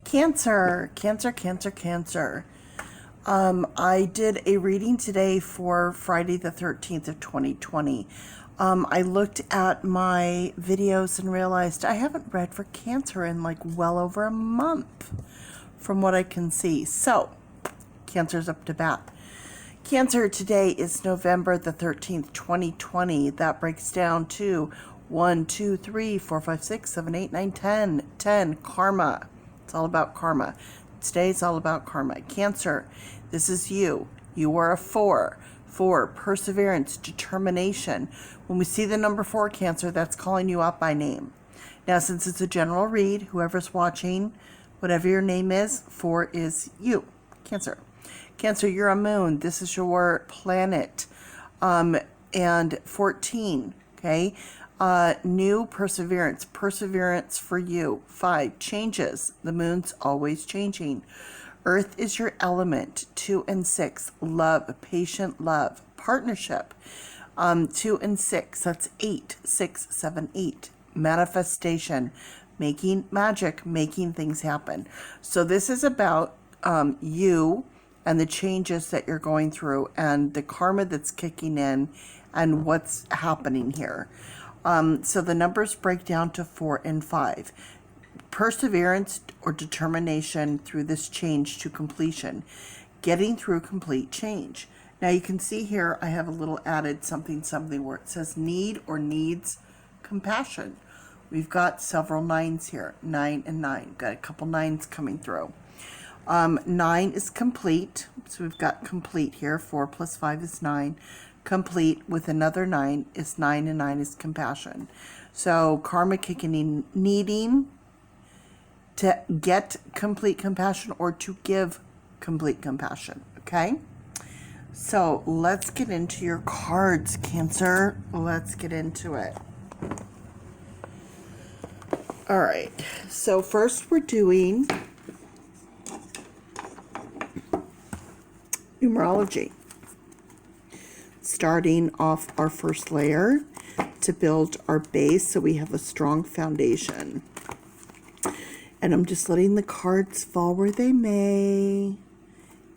Cancer, Cancer, Cancer, Cancer. I did a reading today for Friday the 13th of 2020. I looked at my videos and realized I haven't read for Cancer in like well over a month from what I can see. So, Cancer's up to bat. Cancer today is November the 13th, 2020. That breaks down to 1, 2, 3, 4, 5, 6, 7, 8, 9, 10. 10, karma. It's all about karma. Today it's all about karma. Cancer, this is you. You are a 4. 4, perseverance, determination. When we see the number 4, Cancer, that's calling you out by name. Now, since it's a general read, whoever's watching, whatever your name is, 4 is you, Cancer. Cancer, you're a moon. This is your planet. And 14, okay? New perseverance, perseverance for you. 5, changes. The moon's always changing. Earth is your element. 2 and 6, love, patient love, partnership. 2 and 6, that's 8, 6, 7, 8, manifestation, making magic, making things happen. So this is about you and the changes that you're going through and the karma that's kicking in and what's happening here. So the numbers break down to 4 and 5. Perseverance or determination through this change to completion. Getting through complete change. Now you can see here I have a little added something where it says need or needs compassion. We've got several 9s here. 9 and 9. Got a couple 9s coming through. 9 is complete. So we've got complete here. 4 plus 5 is 9. Complete with another 9 is 9, and 9 is compassion. So karma kicking in, needing to get complete compassion or to give complete compassion. Okay? So let's get into your cards, Cancer. Let's get into it. All right. So first we're doing numerology. Starting off our first layer to build our base so we have a strong foundation. And I'm just letting the cards fall where they may,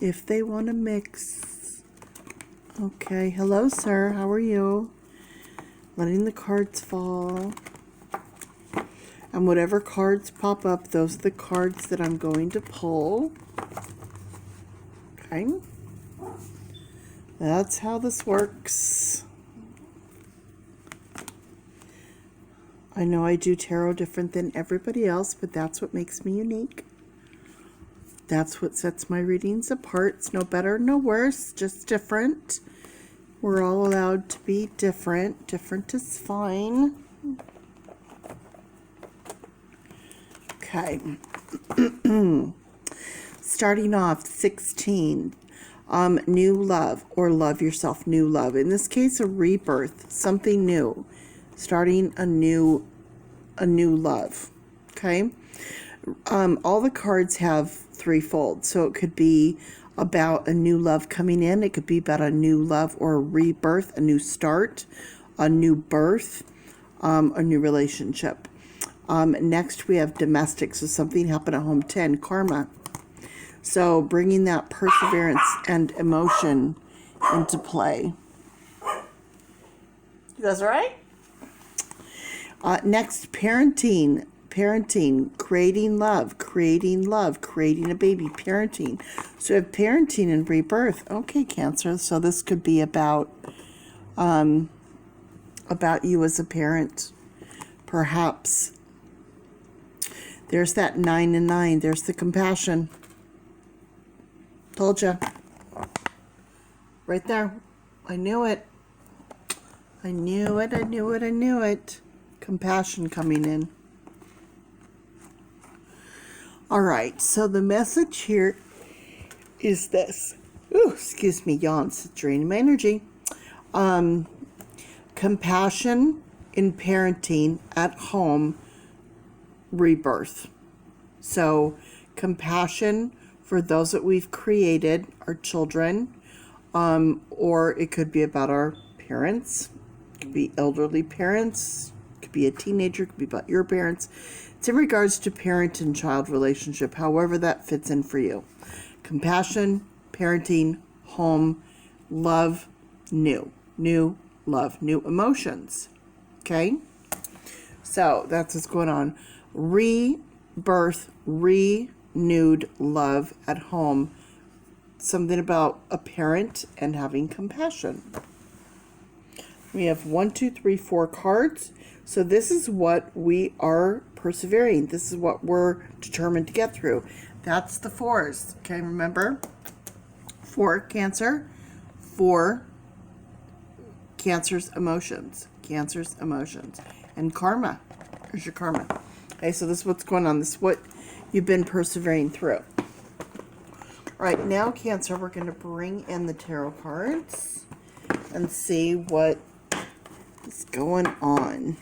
if they want to mix. Okay, hello sir, how are you? Letting the cards fall. And whatever cards pop up, those are the cards that I'm going to pull. Okay. That's how this works. I know I do tarot different than everybody else, but that's what makes me unique. That's what sets my readings apart. It's no better, no worse, just different. We're all allowed to be different. Different is fine. Okay. Starting off, 16. New love or love yourself, new love. In this case, a rebirth, something new, starting a new love. Okay. All the cards have threefold. So it could be about a new love coming in. It could be about a new love or a rebirth, a new start, a new birth, a new relationship. Next we have domestic. So something happened at home. 10, karma. So bringing that perseverance and emotion into play. You guys all right? Next, parenting. Parenting, creating love, creating a baby, parenting. So we have parenting and rebirth. Okay, Cancer. So this could be about you as a parent, perhaps. There's that 9 and 9. There's the compassion. Told you. Right there. I knew it. I knew it, I knew it, I knew it. Compassion coming in. All right, so the message here is this. Ooh, excuse me, yawns. It's draining my energy. Compassion in parenting at home, rebirth. So compassion for those that we've created, our children, or it could be about our parents. It could be elderly parents. It could be a teenager. It could be about your parents. It's in regards to parent and child relationship, however that fits in for you. Compassion, parenting, home, love, new love, new emotions. Okay? So that's what's going on. Rebirth, renewed love at home. Something about a parent and having compassion. We have 1, 2, 3, 4 cards. So this is what we are persevering. This is what we're determined to get through. That's the 4s. Okay, remember? 4 Cancer. 4 Cancer's emotions. Cancer's emotions. And karma. Here's your karma. Okay, so this is what's going on. This is what you've been persevering through. All right, now Cancer, we're going to bring in the tarot cards and see what is going on.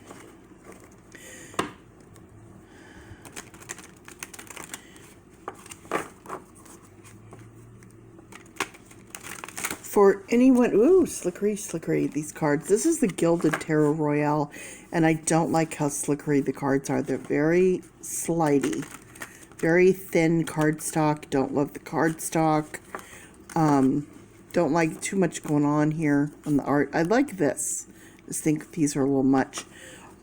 For anyone, ooh, slickery, these cards. This is the Gilded Tarot Royale, and I don't like how slickery the cards are. They're very slidey. Very thin cardstock. Don't love the cardstock. Don't like too much going on here on the art. I like this. Just think these are a little much.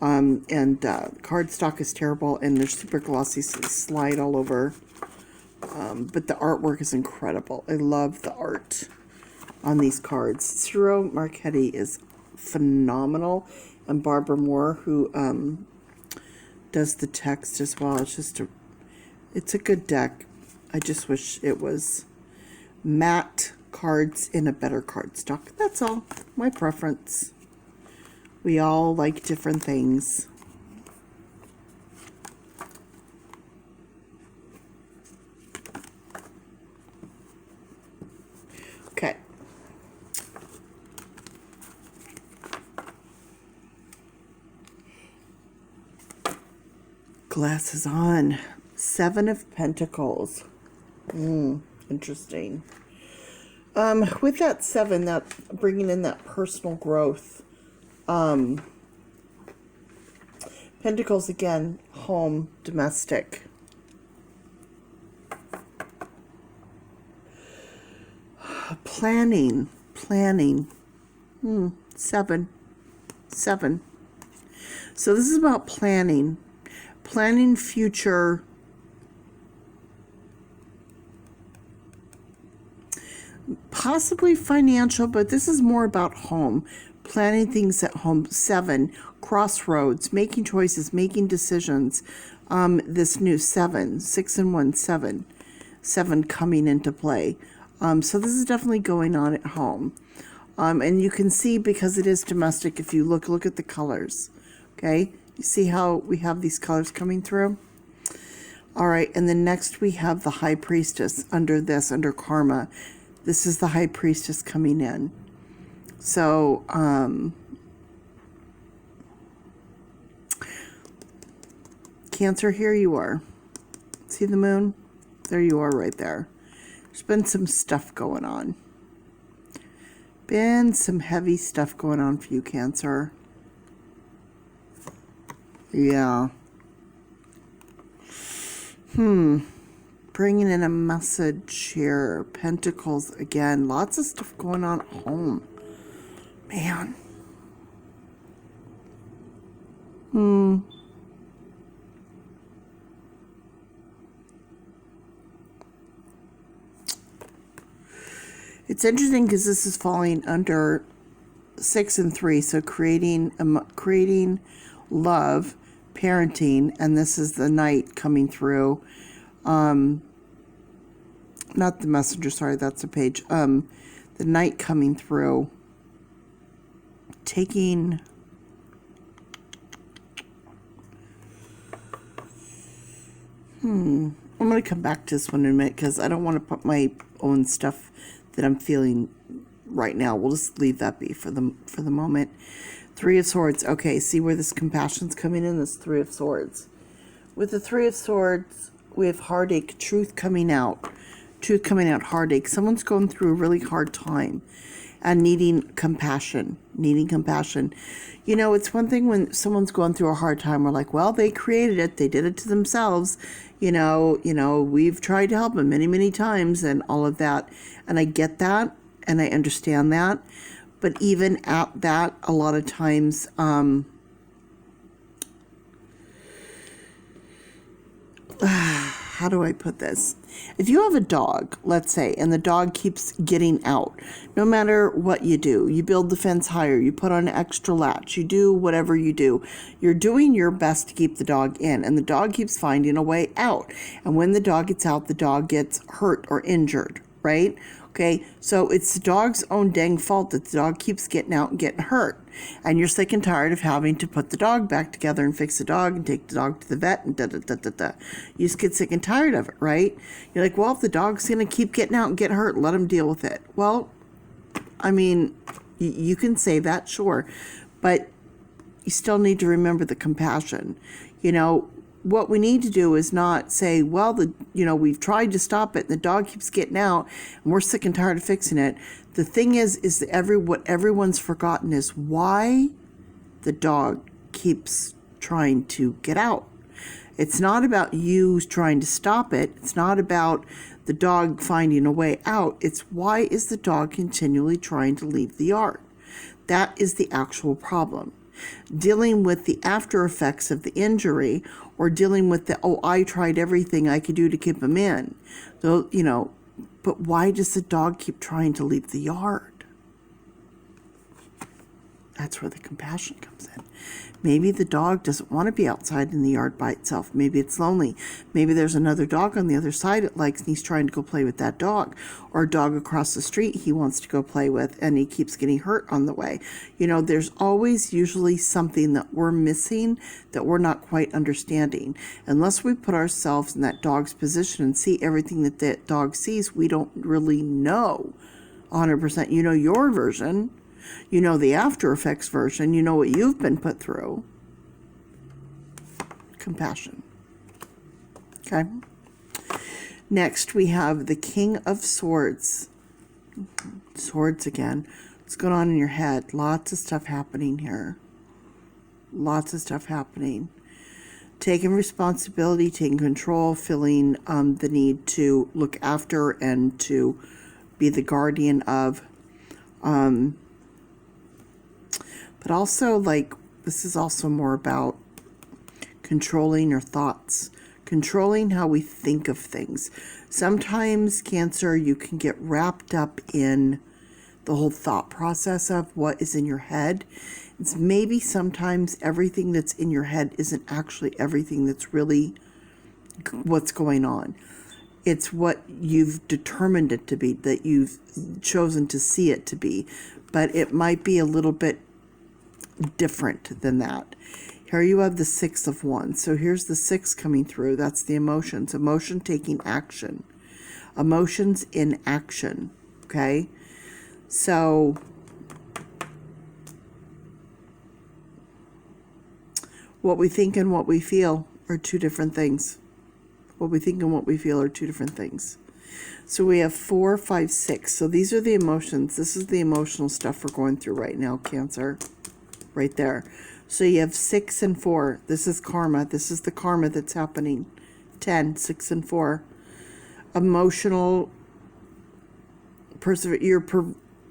Cardstock is terrible, and they're super glossy, so they slide all over. But the artwork is incredible. I love the art on these cards. Ciro Marchetti is phenomenal, and Barbara Moore, who does the text as well. It's a good deck. I just wish it was matte cards in a better cardstock. That's all. My preference. We all like different things. Okay. Glasses on. 7 of Pentacles. Interesting. With that 7, that bringing in that personal growth. Pentacles again, home, domestic. Planning. 7. So this is about planning future. Possibly financial, but this is more about home. Planning things at home. 7, crossroads, making choices, making decisions. This new 7, 6 and 1, 7. 7 coming into play. So this is definitely going on at home. And you can see, because it is domestic, if you look at the colors. Okay? You see how we have these colors coming through? All right, and then next we have the High Priestess under Karma. This is the High Priestess coming in. So, Cancer, here you are. See the moon? There you are right there. There's been some stuff going on. Been some heavy stuff going on for you, Cancer. Yeah. Bringing in a message here. Pentacles again. Lots of stuff going on at home. Man. It's interesting because this is falling under 6 and 3. So creating love, parenting, and this is the Knight coming through. Not the Messenger, sorry, that's a page. The Knight coming through. Taking... I'm going to come back to this one in a minute because I don't want to put my own stuff that I'm feeling right now. We'll just leave that be for the moment. 3 of Swords. Okay, see where this compassion's coming in? This 3 of Swords. With the 3 of Swords, we have heartache, truth coming out. Truth coming out, heartache. Someone's going through a really hard time. and needing compassion. You know, it's one thing when someone's going through a hard time, we're like, well, they created it, they did it to themselves. You know, we've tried to help them many, many times and all of that. And I get that and I understand that. But even at that, a lot of times, how do I put this? If you have a dog, let's say, and the dog keeps getting out, no matter what you do, you build the fence higher, you put on an extra latch, you do whatever you do, you're doing your best to keep the dog in, and the dog keeps finding a way out. And when the dog gets out, the dog gets hurt or injured, right? Okay, so it's the dog's own dang fault that the dog keeps getting out and getting hurt. And you're sick and tired of having to put the dog back together and fix the dog and take the dog to the vet and da-da-da-da-da. You just get sick and tired of it, right? You're like, well, if the dog's going to keep getting out and get hurt, let him deal with it. Well, I mean, you can say that, sure. But you still need to remember the compassion. You know, what we need to do is not say, well, we've tried to stop it and the dog keeps getting out and we're sick and tired of fixing it. The thing is that what everyone's forgotten is why the dog keeps trying to get out. It's not about you trying to stop it. It's not about the dog finding a way out. It's why is the dog continually trying to leave the yard? That is the actual problem. Dealing with the after effects of the injury or dealing with I tried everything I could do to keep him in. So, but why does the dog keep trying to leave the yard? That's where the compassion comes in. Maybe the dog doesn't want to be outside in the yard by itself. Maybe it's lonely. Maybe there's another dog on the other side it likes and he's trying to go play with that dog. Or a dog across the street he wants to go play with and he keeps getting hurt on the way. There's always usually something that we're missing that we're not quite understanding. Unless we put ourselves in that dog's position and see everything that that dog sees, we don't really know 100%. You know your version. You know the after effects version. You know what you've been put through. Compassion. Okay. Next, we have the King of Swords. Swords again. What's going on in your head? Lots of stuff happening here. Lots of stuff happening. Taking responsibility, taking control, feeling the need to look after and to be the guardian of. But also, this is also more about controlling your thoughts, controlling how we think of things. Sometimes, Cancer, you can get wrapped up in the whole thought process of what is in your head. It's maybe sometimes everything that's in your head isn't actually everything that's really what's going on. It's what you've determined it to be, that you've chosen to see it to be. But it might be a little bit different than that. Here you have the Six of Wands. So here's the Six coming through. That's the emotions. Emotion taking action. Emotions in action. Okay? So what we think and what we feel are two different things. What we think and what we feel are two different things. So we have 4, 5, 6. So these are the emotions. This is the emotional stuff we're going through right now, Cancer. Right there. So you have 6 and 4. This is karma. This is the karma that's happening. 10, 6 and 4. Emotional. You're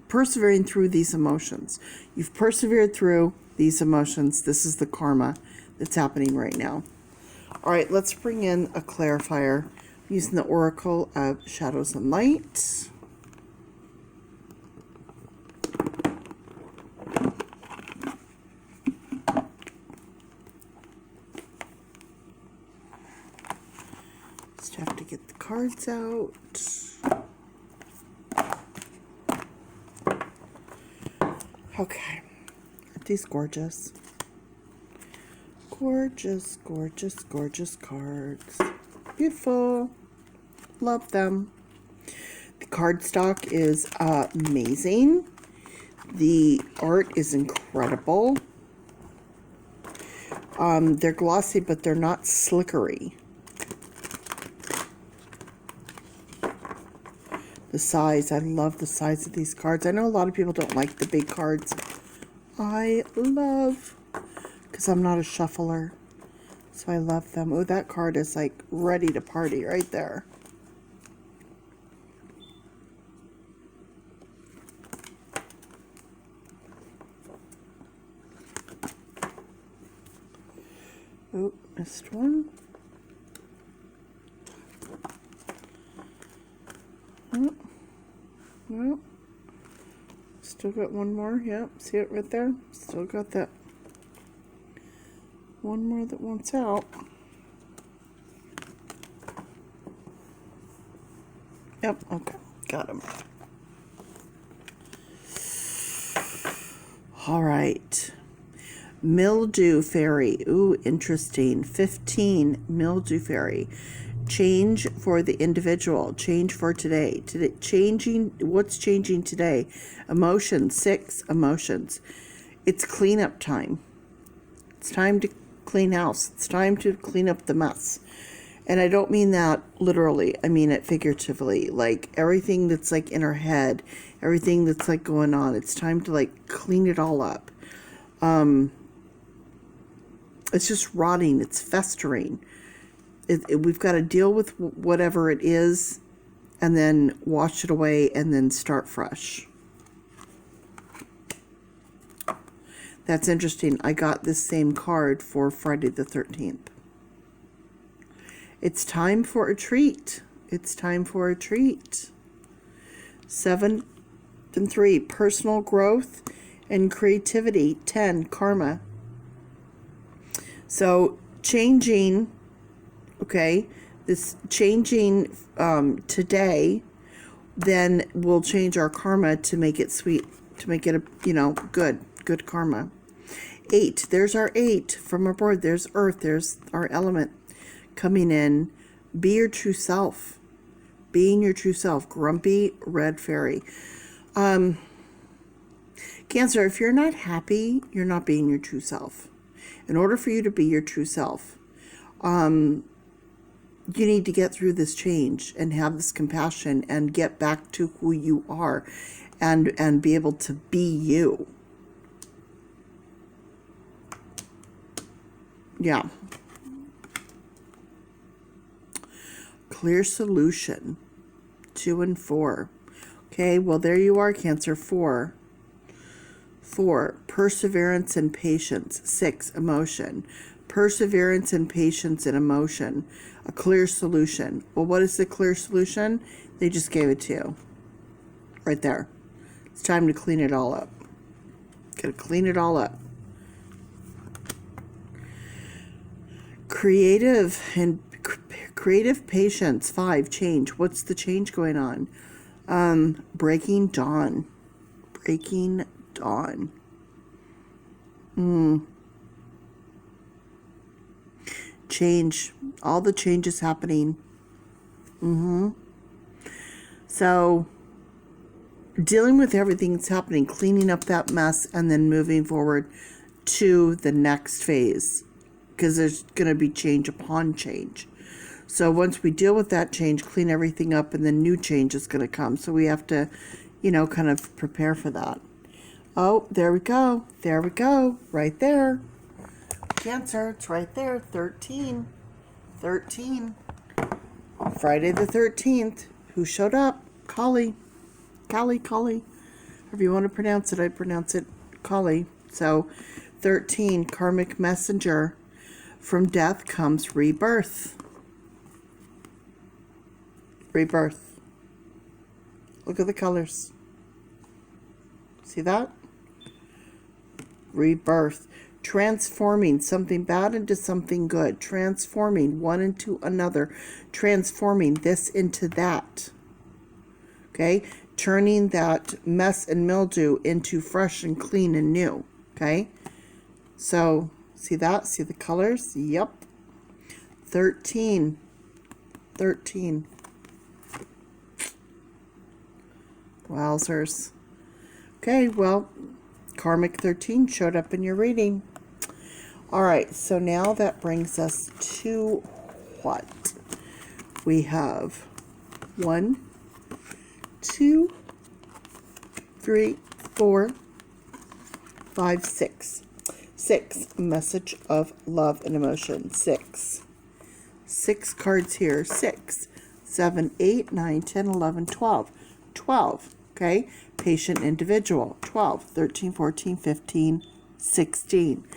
persevering through these emotions. You've persevered through these emotions. This is the karma that's happening right now. All right, let's bring in a clarifier using the Oracle of Shadows and Light. Just have to get the cards out. Okay, aren't these gorgeous? Gorgeous, gorgeous, gorgeous cards. Beautiful. Love them. The cardstock is amazing. The art is incredible. They're glossy, but they're not slickery. The size. I love the size of these cards. I know a lot of people don't like the big cards. I love, because I'm not a shuffler. So I love them. Oh, that card is like ready to party right there. Oh, missed one. Oh, well, still got one more. Yep, see it right there? Still got that one more that wants out. Yep, okay, got him. All right. Mildew Fairy. Ooh, interesting. 15, Mildew Fairy. Change for the individual. Change for today. Today, changing. What's changing today? Emotions. 6 emotions. It's cleanup time. It's time to clean house. It's time to clean up the mess. And I don't mean that literally. I mean it figuratively. Like everything that's like in our head, everything that's like going on. It's time to like clean it all up. It's just rotting. It's festering. We've got to deal with whatever it is and then wash it away and then start fresh. That's interesting. I got this same card for Friday the 13th. It's time for a treat. It's time for a treat. 7 and 3, personal growth and creativity. 10, karma. So changing, okay, this changing today, then we'll change our karma to make it sweet, to make it, good karma. 8, there's our 8 from our board. There's earth, there's our element coming in. Be your true self. Being your true self. Grumpy Red Fairy. Cancer, if you're not happy, you're not being your true self. In order for you to be your true self, you need to get through this change and have this compassion and get back to who you are and be able to be you. Yeah. Clear solution. 2 and 4. Okay, well, there you are, Cancer. 4. 4, perseverance and patience. 6, emotion. Perseverance and patience and emotion. A clear solution. Well, what is the clear solution? They just gave it to you. Right there. It's time to clean it all up. Gotta clean it all up. Creative patience. 5, change. What's the change going on? Breaking dawn. Breaking dawn. Change. All the changes happening. So, dealing with everything that's happening, cleaning up that mess, and then moving forward to the next phase. Because there's going to be change upon change. So once we deal with that change, clean everything up, and then new change is going to come. So we have to, kind of prepare for that. Oh, there we go. There we go. Right there. Cancer, it's right there. 13. 13. Friday the 13th. Who showed up? Kali. However you want to pronounce it, I pronounce it Kali. So 13, karmic messenger. From death comes rebirth. Rebirth. Look at the colors. See that? Rebirth. Transforming something bad into something good. Transforming one into another. Transforming this into that. Okay? Turning that mess and mildew into fresh and clean and new. Okay? So, see that? See the colors? Yep. 13. 13. Wowzers. Okay, well, karmic 13 showed up in your reading. All right, so now that brings us to what? We have 1, 2, 3, 4, 5, 6. 6, message of love and emotion. 6. 6 cards here. 6, 7, 8, 9, 10, 11, 12. 12, okay? Patient individual. 12, 13, 14, 15, 16.